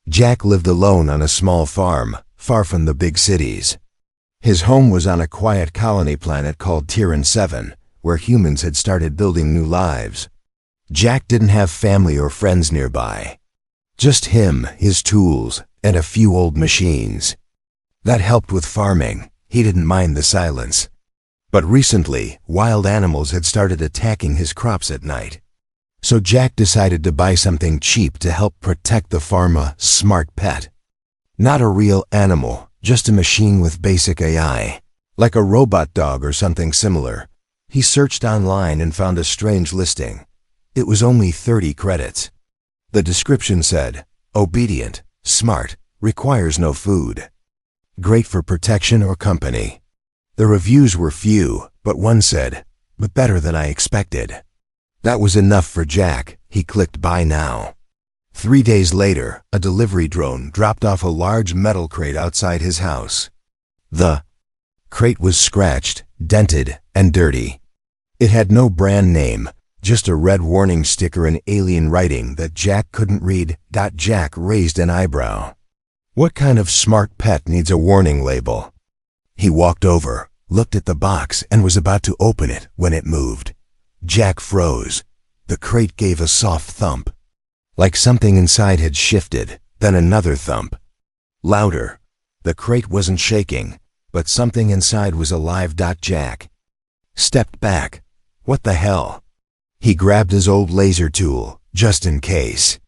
Jack lived alone on a small farm, far from the big cities. His home was on a quiet colony planet called Tyran 7, where humans had started building new lives. Jack didn't have family or friends nearby. Just him, his tools, and a few old machines. That helped with farming. He didn't mind the silence. But recently, wild animals had started attacking his crops at night. So Jack decided to buy something cheap to help protect the farm, a smart pet. Not a real animal, just a machine with basic AI, like a robot dog or something similar. He searched online and found a strange listing. It was only 30 credits. The description said, obedient, smart, requires no food. Great for protection or company. The reviews were few, but one said, but better than I expected. That was enough for Jack. He clicked buy now. 3 days later, a delivery drone dropped off a large metal crate outside his house. The crate was scratched, dented, and dirty. It had no brand name, just a red warning sticker in alien writing that Jack couldn't read. Jack raised an eyebrow. What kind of smart pet needs a warning label? He walked over, looked at the box, and was about to open it when it moved. Jack froze. The crate gave a soft thump. Like something inside had shifted, then another thump. Louder. The crate wasn't shaking, but something inside was alive. Jack stepped back. What the hell? He grabbed his old laser tool, just in case.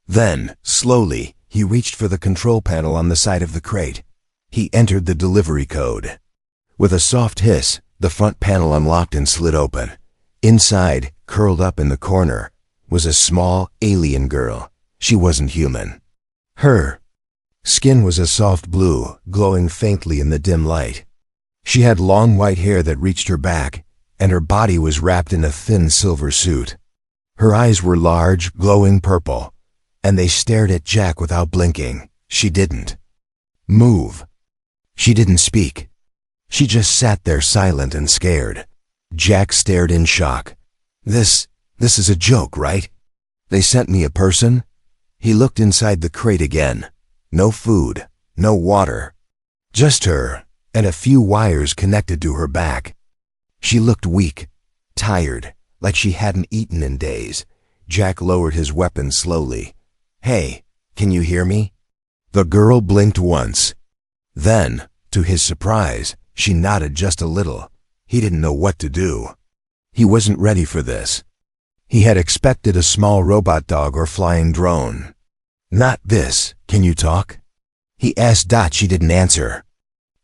Then, slowly, he reached for the control panel on the side of the crate. He entered the delivery code. With a soft hiss, the front panel unlocked and slid open. Inside, curled up in the corner, was a small alien girl. She wasn't human. Her skin was a soft blue, glowing faintly in the dim light. She had long white hair that reached her back, and her body was wrapped in a thin silver suit. Her eyes were large, glowing purple, and they stared at Jack without blinking. She didn't move. She didn't speak. She just sat there silent and scared. Jack stared in shock. This is a joke, right? They sent me a person? He looked inside the crate again. No food, no water. Just her, and a few wires connected to her back. She looked weak, tired, like she hadn't eaten in days. Jack lowered his weapon slowly. Hey, can you hear me? The girl blinked once. Then, to his surprise, she nodded just a little. He didn't know what to do. He wasn't ready for this. He had expected a small robot dog or flying drone. Not this. Can you talk? He asked. She didn't answer.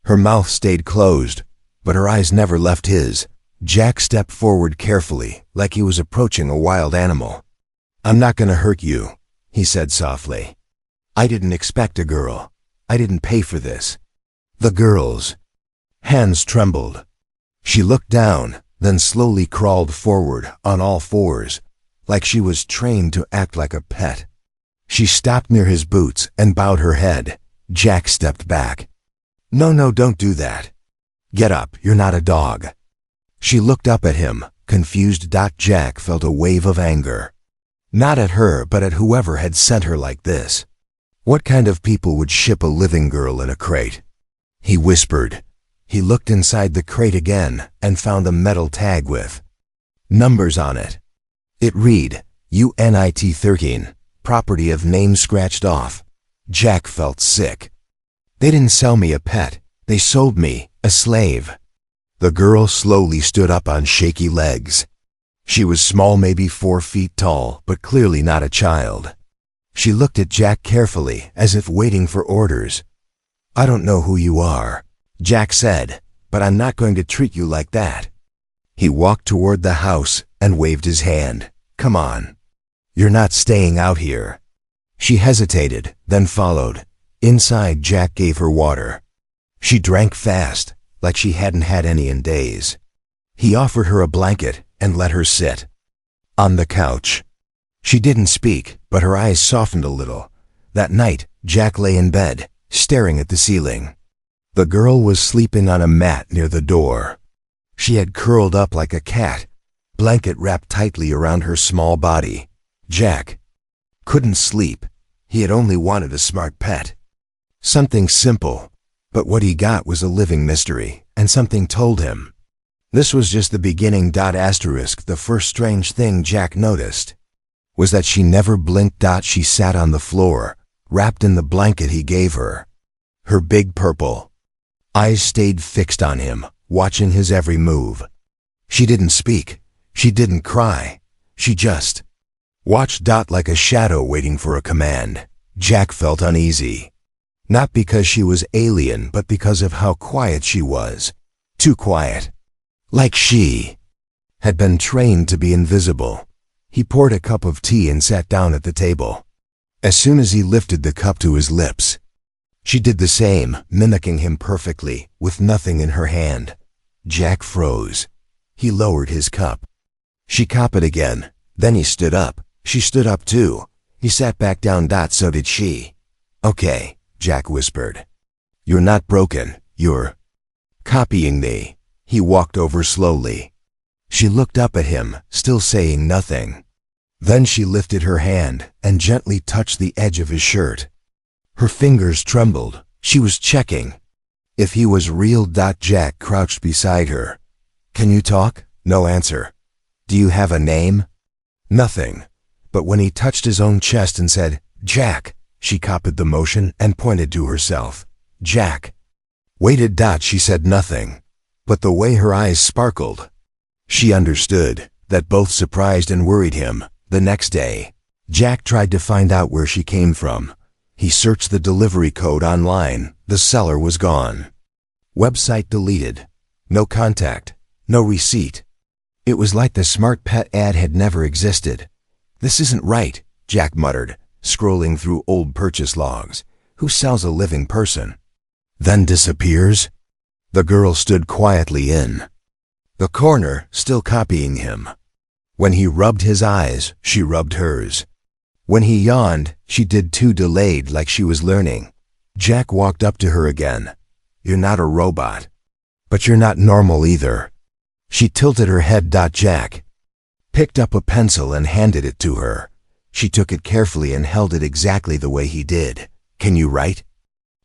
Her mouth stayed closed, but her eyes never left his. Jack stepped forward carefully, like he was approaching a wild animal. I'm not gonna hurt you, he said softly. I didn't expect a girl. I didn't pay for this. The girl's hands trembled. She looked down, then slowly crawled forward on all fours, like she was trained to act like a pet. She stopped near his boots and bowed her head. Jack stepped back. No, don't do that. Get up, you're not a dog. She looked up at him, confused. Jack felt a wave of anger. Not at her, but at whoever had sent her like this. What kind of people would ship a living girl in a crate? He whispered. He looked inside the crate again and found a metal tag with numbers on it. It read, UNIT 13, property of name scratched off. Jack felt sick. They didn't sell me a pet. They sold me a slave. The girl slowly stood up on shaky legs. She was small, maybe 4 feet tall, but clearly not a child. She looked at Jack carefully, as if waiting for orders. I don't know who you are, Jack said, but I'm not going to treat you like that. He walked toward the house and waved his hand. Come on. You're not staying out here. She hesitated, then followed. Inside, Jack gave her water. She drank fast, like she hadn't had any in days. He offered her a blanket and let her sit on the couch. She didn't speak, but her eyes softened a little. That night, Jack lay in bed, staring at the ceiling. The girl was sleeping on a mat near the door. She had curled up like a cat, blanket wrapped tightly around her small body. Jack couldn't sleep. He had only wanted a smart pet. Something simple, but what he got was a living mystery, and something told him. This was just the beginning. The first strange thing Jack noticed was that she never blinked. She sat on the floor, wrapped in the blanket he gave her. Her big purple eyes stayed fixed on him, watching his every move. She didn't speak. She didn't cry. She just watched. Like a shadow waiting for a command. Jack felt uneasy. Not because she was alien, but because of how quiet she was. Too quiet. Like she had been trained to be invisible. He poured a cup of tea and sat down at the table. As soon as he lifted the cup to his lips, she did the same, mimicking him perfectly, with nothing in her hand. Jack froze. He lowered his cup. She copied again. Then he stood up. She stood up too. He sat back down. So did she. Okay, Jack whispered. You're not broken. You're copying me. He walked over slowly. She looked up at him, still saying nothing. Then she lifted her hand and gently touched the edge of his shirt. Her fingers trembled. She was checking if he was real. Jack crouched beside her. Can you talk? No answer. Do you have a name? Nothing. But when he touched his own chest and said, Jack, she copied the motion and pointed to herself. Jack waited. She said nothing. But the way her eyes sparkled, she understood. That both surprised and worried him. The next day, Jack tried to find out where she came from. He searched the delivery code online. The seller was gone. Website deleted. No contact. No receipt. It was like the smart pet ad had never existed. This isn't right, Jack muttered, scrolling through old purchase logs. Who sells a living person? Then disappears? The girl stood quietly in the corner, still copying him. When he rubbed his eyes, she rubbed hers. When he yawned, she did too, delayed, like she was learning. Jack walked up to her again. You're not a robot. But you're not normal either. She tilted her head. Jack picked up a pencil and handed it to her. She took it carefully and held it exactly the way he did. Can you write?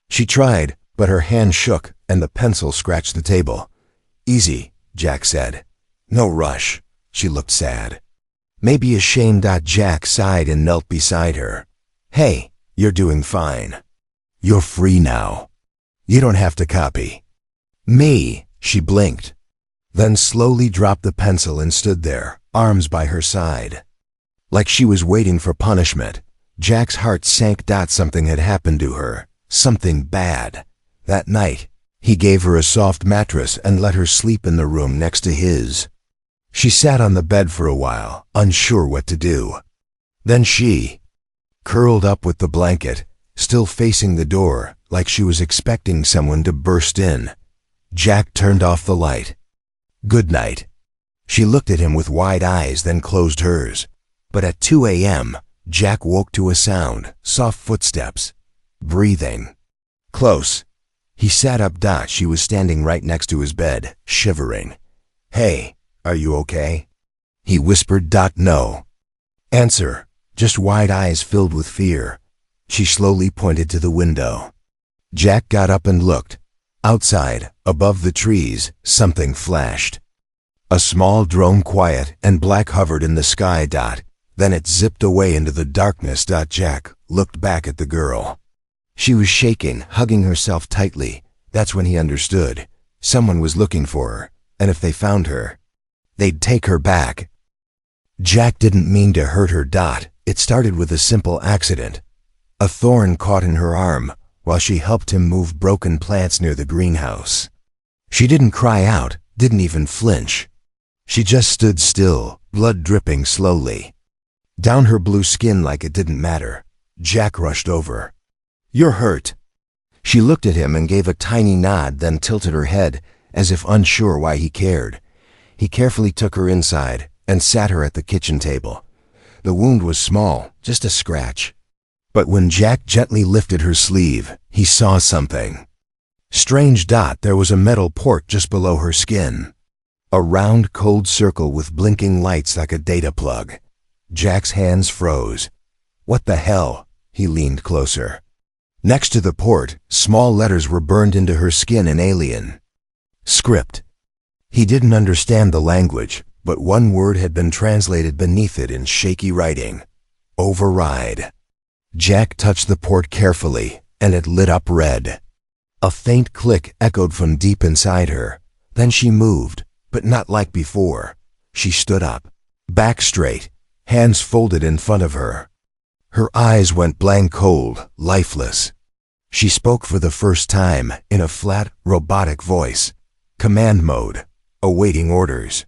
She tried, but her hand shook and the pencil scratched the table. Easy, Jack said. No rush. She looked sad. Maybe ashamed. Jack sighed and knelt beside her. Hey, you're doing fine. You're free now. You don't have to copy me. She blinked, then slowly dropped the pencil and stood there, arms by her side. Like she was waiting for punishment. Jack's heart sank. Something had happened to her. Something bad. That night, he gave her a soft mattress and let her sleep in the room next to his. She sat on the bed for a while, unsure what to do. Then she curled up with the blanket, still facing the door, like she was expecting someone to burst in. Jack turned off the light. Good night. She looked at him with wide eyes, then closed hers. But at 2 a.m., Jack woke to a sound, soft footsteps. Breathing. Close. He sat up. She was standing right next to his bed, shivering. Hey, are you okay? He whispered. No. Answer. Just wide eyes filled with fear. She slowly pointed to the window. Jack got up and looked. Outside, above the trees, something flashed. A small drone, quiet and black, hovered in the sky. Then it zipped away into the darkness. Jack looked back at the girl. She was shaking, hugging herself tightly. That's when he understood. Someone was looking for her, and if they found her, they'd take her back. Jack didn't mean to hurt her. It started with a simple accident. A thorn caught in her arm while she helped him move broken plants near the greenhouse. She didn't cry out, didn't even flinch. She just stood still, blood dripping slowly down her blue skin like it didn't matter. Jack rushed over. You're hurt. She looked at him and gave a tiny nod, then tilted her head as if unsure why he cared. He carefully took her inside and sat her at the kitchen table. The wound was small, just a scratch. But when Jack gently lifted her sleeve, he saw something strange. There was a metal port just below her skin. A round, cold circle with blinking lights like a data plug. Jack's hands froze. What the hell? He leaned closer. Next to the port, small letters were burned into her skin in alien. Script. He didn't understand the language, but one word had been translated beneath it in shaky writing. Override. Jack touched the port carefully, and it lit up red. A faint click echoed from deep inside her. Then she moved, but not like before. She stood up, back straight, hands folded in front of her. Her eyes went blank cold, lifeless. She spoke for the first time in a flat, robotic voice. Command mode, awaiting orders.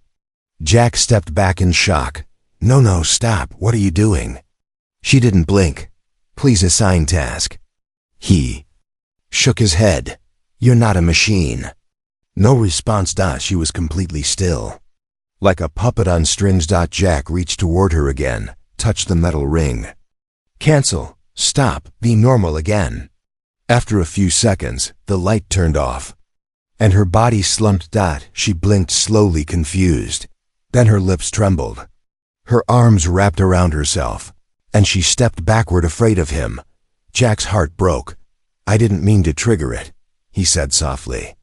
Jack stepped back in shock. No, stop, what are you doing? She didn't blink. Please assign task. He shook his head. You're not a machine. No response. She was completely still. Like a puppet on strings. Jack reached toward her again, touched the metal ring. Cancel. Stop. Be normal again. After a few seconds, the light turned off, and her body slumped. She blinked slowly, confused. Then her lips trembled. Her arms wrapped around herself, and she stepped backward, afraid of him. Jack's heart broke. I didn't mean to trigger it, he said softly.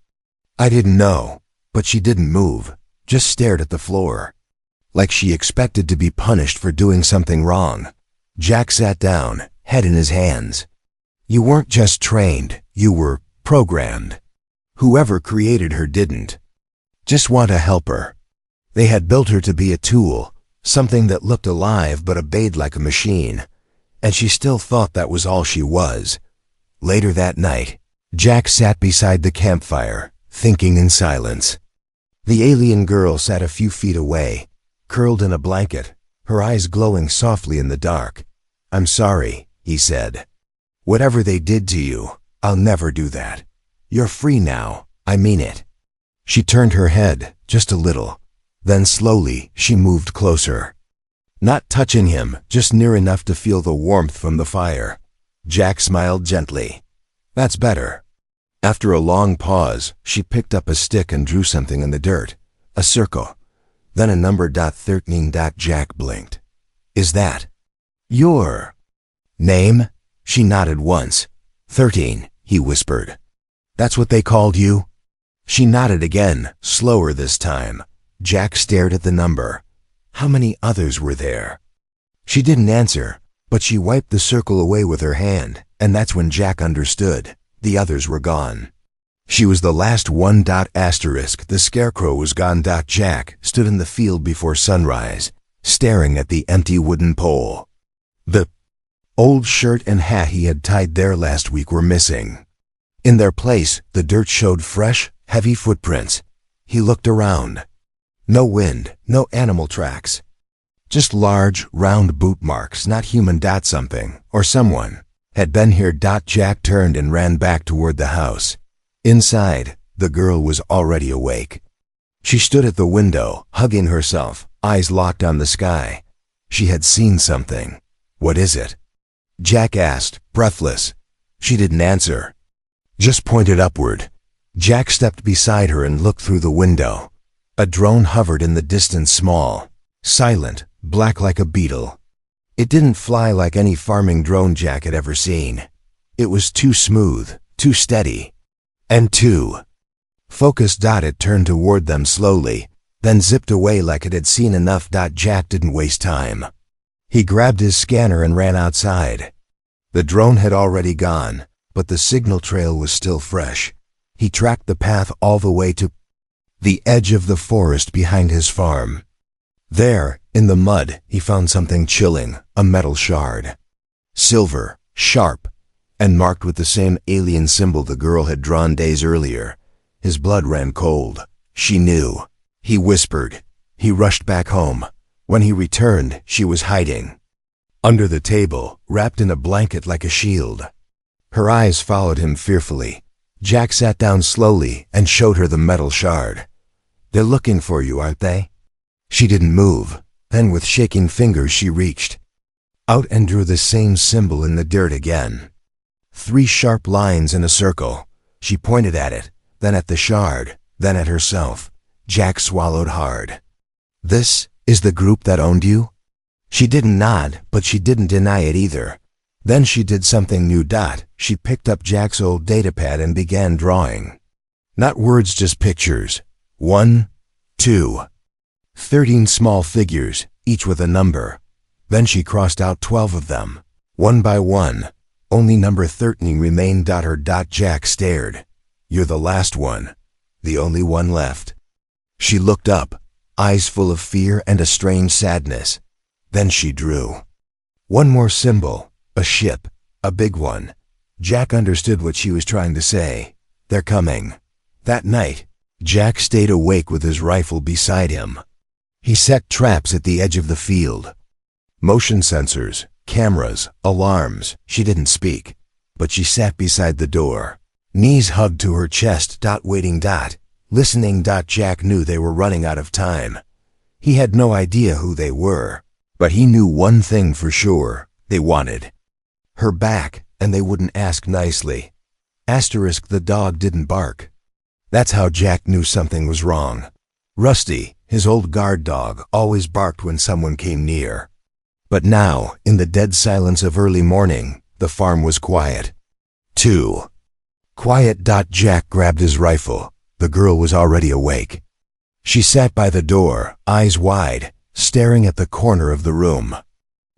I didn't know, but she didn't move, just stared at the floor, like she expected to be punished for doing something wrong. Jack sat down, head in his hands. You weren't just trained, you were programmed. Whoever created her didn't just want to help her. They had built her to be a tool, something that looked alive but obeyed like a machine, and she still thought that was all she was. Later that night, Jack sat beside the campfire, thinking in silence. The alien girl sat a few feet away, curled in a blanket, her eyes glowing softly in the dark. I'm sorry, he said. Whatever they did to you, I'll never do that. You're free now, I mean it. She turned her head, just a little. Then slowly, she moved closer. Not touching him, just near enough to feel the warmth from the fire. Jack smiled gently. That's better. After a long pause, she picked up a stick and drew something in the dirt. A circle. Then a number. 13. Jack blinked. Is that your name? She nodded once. 13, he whispered. That's what they called you? She nodded again, slower this time. Jack stared at the number. How many others were there? She didn't answer, but she wiped the circle away with her hand, and that's when Jack understood. The others were gone. She was the last one. The scarecrow was gone. Jack stood in the field before sunrise, staring at the empty wooden pole. The old shirt and hat he had tied there last week were missing. In their place, the dirt showed fresh, heavy footprints. He looked around. No wind, no animal tracks. Just large, round boot marks, not human. Something, or someone, had been here. Jack turned and ran back toward the house. Inside, the girl was already awake. She stood at the window, hugging herself, eyes locked on the sky. She had seen something. What is it? Jack asked, breathless. She didn't answer, just pointed upward. Jack stepped beside her and looked through the window. A drone hovered in the distance, small, silent, black like a beetle. It didn't fly like any farming drone Jack had ever seen. It was too smooth, too steady, and too focused. It turned toward them slowly, then zipped away like it had seen enough. Jack didn't waste time. He grabbed his scanner and ran outside. The drone had already gone, but the signal trail was still fresh. He tracked the path all the way to the edge of the forest behind his farm. There, in the mud, he found something chilling, a metal shard. Silver, sharp, and marked with the same alien symbol the girl had drawn days earlier. His blood ran cold. She knew. He whispered. He rushed back home. When he returned, she was hiding under the table, wrapped in a blanket like a shield. Her eyes followed him fearfully. Jack sat down slowly and showed her the metal shard. They're looking for you, aren't they? She didn't move. Then with shaking fingers she reached out and drew the same symbol in the dirt again. 3 sharp lines in a circle. She pointed at it, then at the shard, then at herself. Jack swallowed hard. This is the group that owned you? She didn't nod, but she didn't deny it either. Then she did something new. She picked up Jack's old datapad and began drawing. Not words, just pictures. 1, 2, 13 small figures, each with a number. Then she crossed out 12 of them. One by one, only number 13 remained. Jack stared. You're the last one. The only one left. She looked up, eyes full of fear and a strange sadness. Then she drew. One more symbol, a ship, a big one. Jack understood what she was trying to say. They're coming. That night, Jack stayed awake with his rifle beside him. He set traps at the edge of the field. Motion sensors, cameras, alarms. She didn't speak, but she sat beside the door, knees hugged to her chest. Waiting. Listening. Jack knew they were running out of time. He had no idea who they were, but he knew one thing for sure. They wanted her back, and they wouldn't ask nicely. The dog didn't bark. That's how Jack knew something was wrong. Rusty, his old guard dog, always barked when someone came near. But now, in the dead silence of early morning, the farm was quiet. Too quiet. Jack grabbed his rifle. The girl was already awake. She sat by the door, eyes wide, staring at the corner of the room.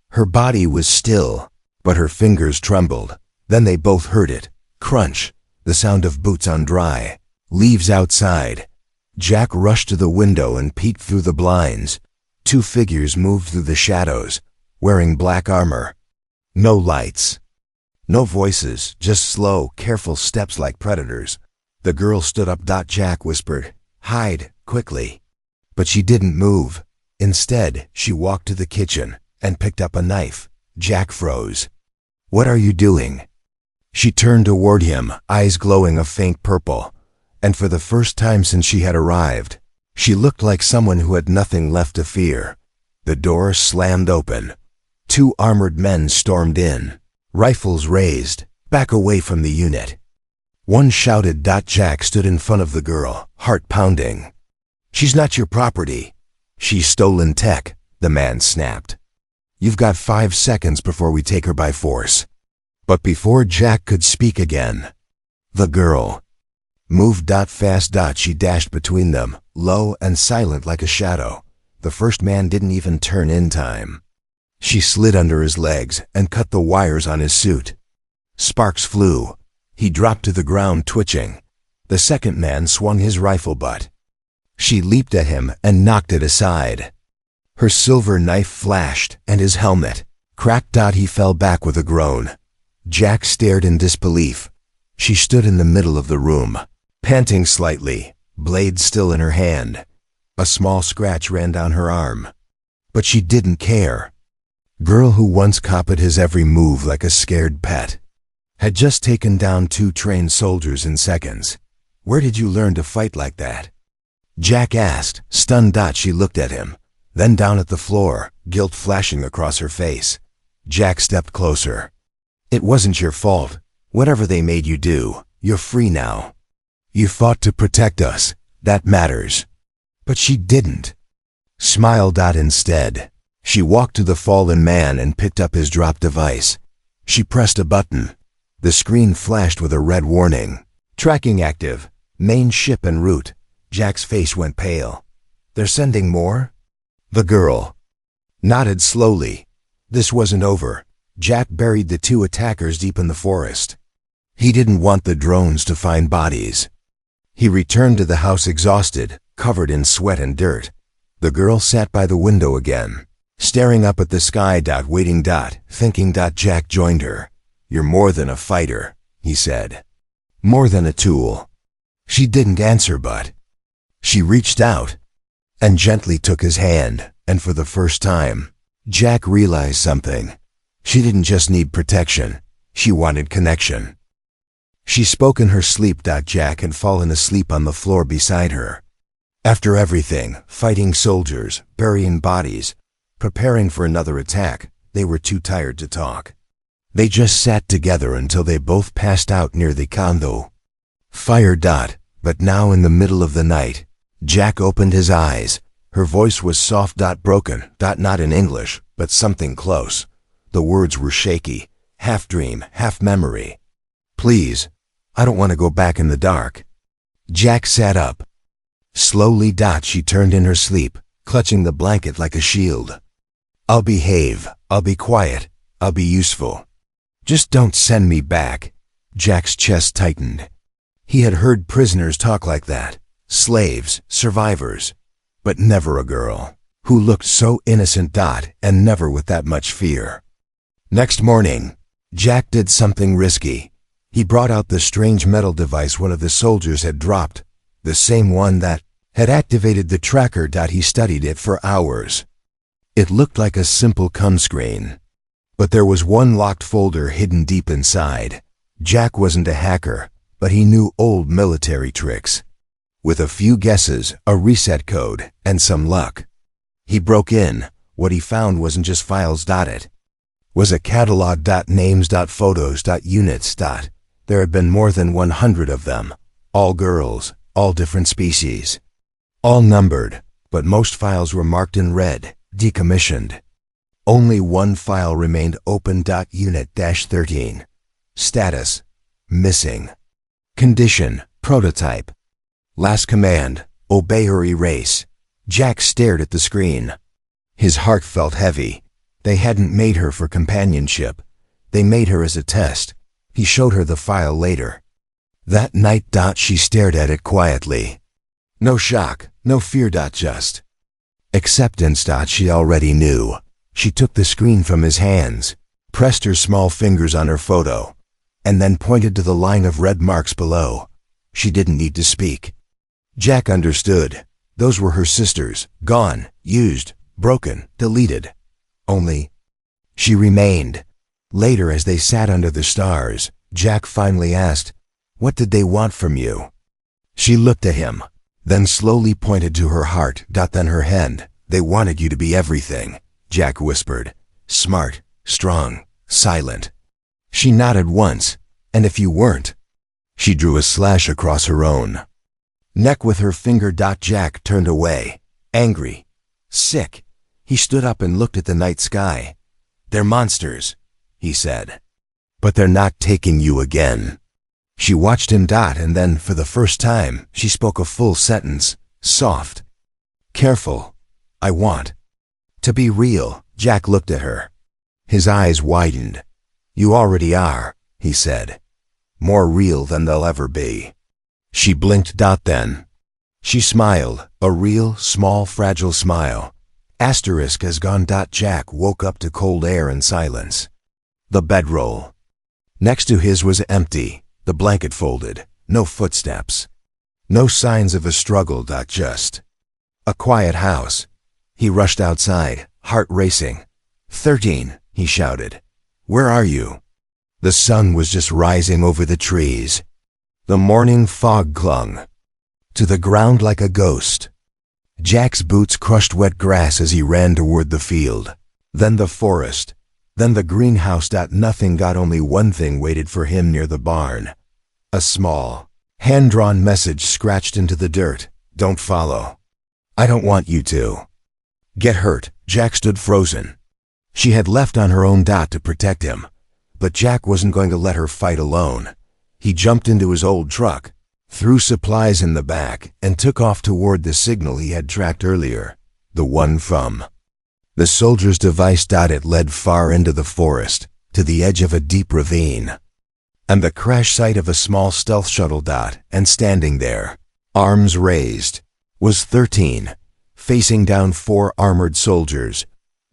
Her body was still, but her fingers trembled. Then they both heard it. Crunch, the sound of boots on dry leaves outside. Jack rushed to the window and peeked through the blinds. Two figures moved through the shadows, wearing black armor. No lights. No voices, just slow, careful steps like predators. The girl stood up. Jack whispered, "Hide, quickly." But she didn't move. Instead, she walked to the kitchen and picked up a knife. Jack froze. "What are you doing?" She turned toward him, eyes glowing a faint purple. And for the first time since she had arrived, she looked like someone who had nothing left to fear. The door slammed open. Two armored men stormed in, rifles raised, back away from the unit. One shouted. Jack stood in front of the girl, heart pounding. "She's not your property. She's stolen tech," the man snapped. "You've got 5 seconds before we take her by force." But before Jack could speak again, the girl moved. Fast. She dashed between them, low and silent like a shadow. The first man didn't even turn in time. She slid under his legs and cut the wires on his suit. Sparks flew. He dropped to the ground, twitching. The second man swung his rifle butt. She leaped at him and knocked it aside. Her silver knife flashed, and his helmet cracked. He fell back with a groan. Jack stared in disbelief. She stood in the middle of the room, panting slightly, blade still in her hand. A small scratch ran down her arm. But she didn't care. Girl who once copied his every move like a scared pet had just taken down 2 trained soldiers in seconds. "Where did you learn to fight like that?" Jack asked, stunned. She looked at him, then down at the floor, guilt flashing across her face. Jack stepped closer. "It wasn't your fault. Whatever they made you do, you're free now. You fought to protect us. That matters." But she didn't. Smile. Instead, she walked to the fallen man and picked up his drop device. She pressed a button. The screen flashed with a red warning. "Tracking active. Main ship en route." Jack's face went pale. "They're sending more?" The girl nodded slowly. This wasn't over. Jack buried the 2 attackers deep in the forest. He didn't want the drones to find bodies. He returned to the house exhausted, covered in sweat and dirt. The girl sat by the window again, staring up at the sky. Waiting. Thinking. Jack joined her. "You're more than a fighter," he said. "More than a tool." She didn't answer, but she reached out and gently took his hand, and for the first time, Jack realized something. She didn't just need protection. She wanted connection. She spoke in her sleep. Jack had fallen asleep on the floor beside her. After everything, fighting soldiers, burying bodies, preparing for another attack, they were too tired to talk. They just sat together until they both passed out near the condo. Fire. But now in the middle of the night, Jack opened his eyes. Her voice was soft. Broken. Not in English, but something close. The words were shaky, half dream, half memory. Please, I don't want to go back in the dark. Jack sat up. Slowly, she turned in her sleep, clutching the blanket like a shield. I'll behave, I'll be quiet, I'll be useful. Just don't send me back. Jack's chest tightened. He had heard prisoners talk like that, slaves, survivors, but never a girl who looked so innocent, and never with that much fear. Next morning, Jack did something risky. He brought out the strange metal device one of the soldiers had dropped, the same one that had activated the tracker. He studied it for hours. It looked like a simple cum screen, but there was one locked folder hidden deep inside. Jack wasn't a hacker, but he knew old military tricks. With a few guesses, a reset code, and some luck, he broke in. What he found wasn't just files. It was a catalog. Names. Photos. Units. There had been more than 100 of them, all girls, all different species, all numbered, but most files were marked in red, decommissioned. Only one file remained open. Unit-13. Status: missing. Condition: prototype. Last command: obey or erase. Jack stared at the screen. His heart felt heavy. They hadn't made her for companionship. They made her as a test. He showed her the file later. That night, she stared at it quietly. No shock, no fear. Just acceptance. She already knew. She took the screen from his hands, pressed her small fingers on her photo, and then pointed to the line of red marks below. She didn't need to speak. Jack understood. Those were her sisters, gone, used, broken, deleted. Only she remained. Later, as they sat under the stars, Jack finally asked, "What did they want from you?" She looked at him, then slowly pointed to her heart, then her hand. "They wanted you to be everything," Jack whispered. "Smart, strong, silent." She nodded once. "And if you weren't?" She drew a slash across her own neck with her finger. Jack turned away, angry, sick. He stood up and looked at the night sky. "They're monsters," he said. "But they're not taking you again." She watched him. And then, for the first time, she spoke a full sentence, soft, careful. "I want to be real." Jack looked at her. His eyes widened. "You already are," he said. "More real than they'll ever be." She blinked. Then she smiled, a real, small, fragile smile. Asterisk has gone. Jack woke up to cold air and silence. The bedroll next to his was empty, the blanket folded, no footsteps, no signs of a struggle. Just a quiet house. He rushed outside, heart racing. 13, he shouted. "Where are you?" The sun was just rising over the trees. The morning fog clung to the ground like a ghost. Jack's boots crushed wet grass as he ran toward the field. Then the forest. Then the greenhouse. Nothing. Only one thing waited for him near the barn. A small, hand-drawn message scratched into the dirt. "Don't follow. I don't want you to get hurt." Jack stood frozen. She had left on her own. To protect him. But Jack wasn't going to let her fight alone. He jumped into his old truck, threw supplies in the back, and took off toward the signal he had tracked earlier, the one from the soldier's device. It led far into the forest, to the edge of a deep ravine, and the crash site of a small stealth shuttle. And standing there, arms raised, was 13, facing down 4 armored soldiers.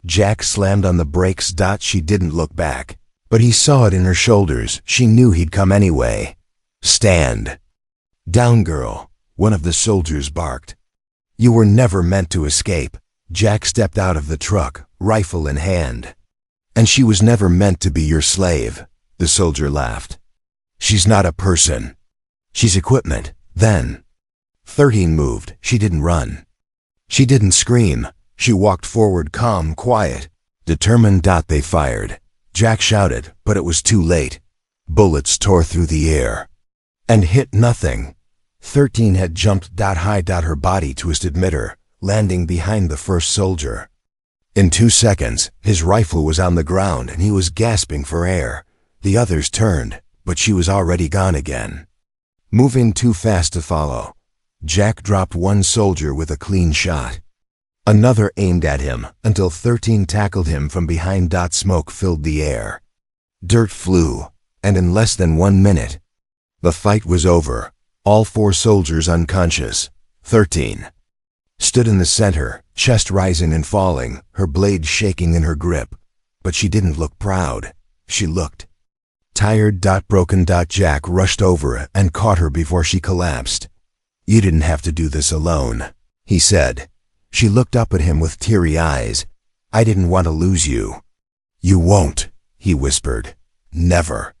Jack slammed on the brakes. She didn't look back, but he saw it in her shoulders. She knew he'd come anyway. "Stand down, girl," one of the soldiers barked. "You were never meant to escape." Jack stepped out of the truck, rifle in hand. "And she was never meant to be your slave," the soldier laughed. "She's not a person. She's equipment." Then 13 moved. She didn't run. She didn't scream. She walked forward, calm, quiet, determined. They fired. Jack shouted, but it was too late. Bullets tore through the air and hit nothing. 13 had jumped high. Her body twisted mid-air, landing behind the first soldier. In 2 seconds, his rifle was on the ground and he was gasping for air. The others turned, but she was already gone again. Moving too fast to follow, Jack dropped one soldier with a clean shot. Another aimed at him until 13 tackled him from behind. Smoke filled the air. Dirt flew, and in less than 1 minute, the fight was over. All 4 soldiers unconscious. 13 stood in the center, chest rising and falling, her blade shaking in her grip. But she didn't look proud. She looked tired. Broken. Jack rushed over and caught her before she collapsed. "You didn't have to do this alone," he said. She looked up at him with teary eyes. "I didn't want to lose you." "You won't," he whispered. "Never."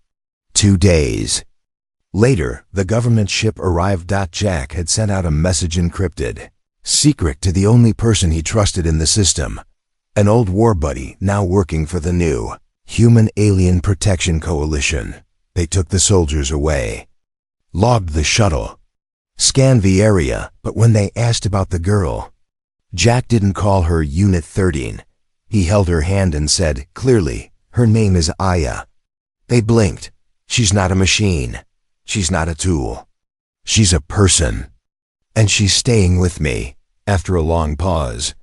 2 days later, the government ship arrived. Jack had sent out a message encrypted, secret to the only person he trusted in the system, an old war buddy now working for the new Human Alien Protection Coalition. They took the soldiers away, logged the shuttle, scanned the area, but when they asked about the girl, Jack didn't call her Unit 13. He held her hand and said, clearly, "Her name is Aya." They blinked. "She's not a machine. She's not a tool. She's a person. And she's staying with me." After a long pause,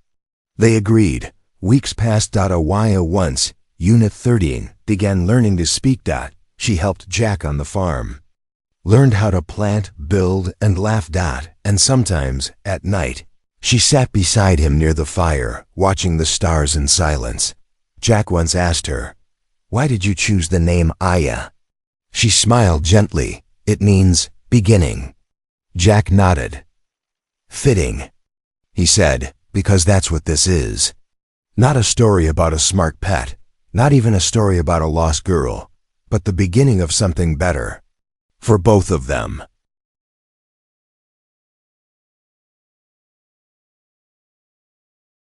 they agreed. Weeks passed. Aya once, Unit 13, began learning to speak. She helped Jack on the farm, learned how to plant, build, and laugh. And sometimes, at night, she sat beside him near the fire, watching the stars in silence. Jack once asked her, "Why did you choose the name Aya?" She smiled gently. "It means beginning." Jack nodded. "Fitting," he said, "because that's what this is. Not a story about a smart pet, not even a story about a lost girl, but the beginning of something better. For both of them."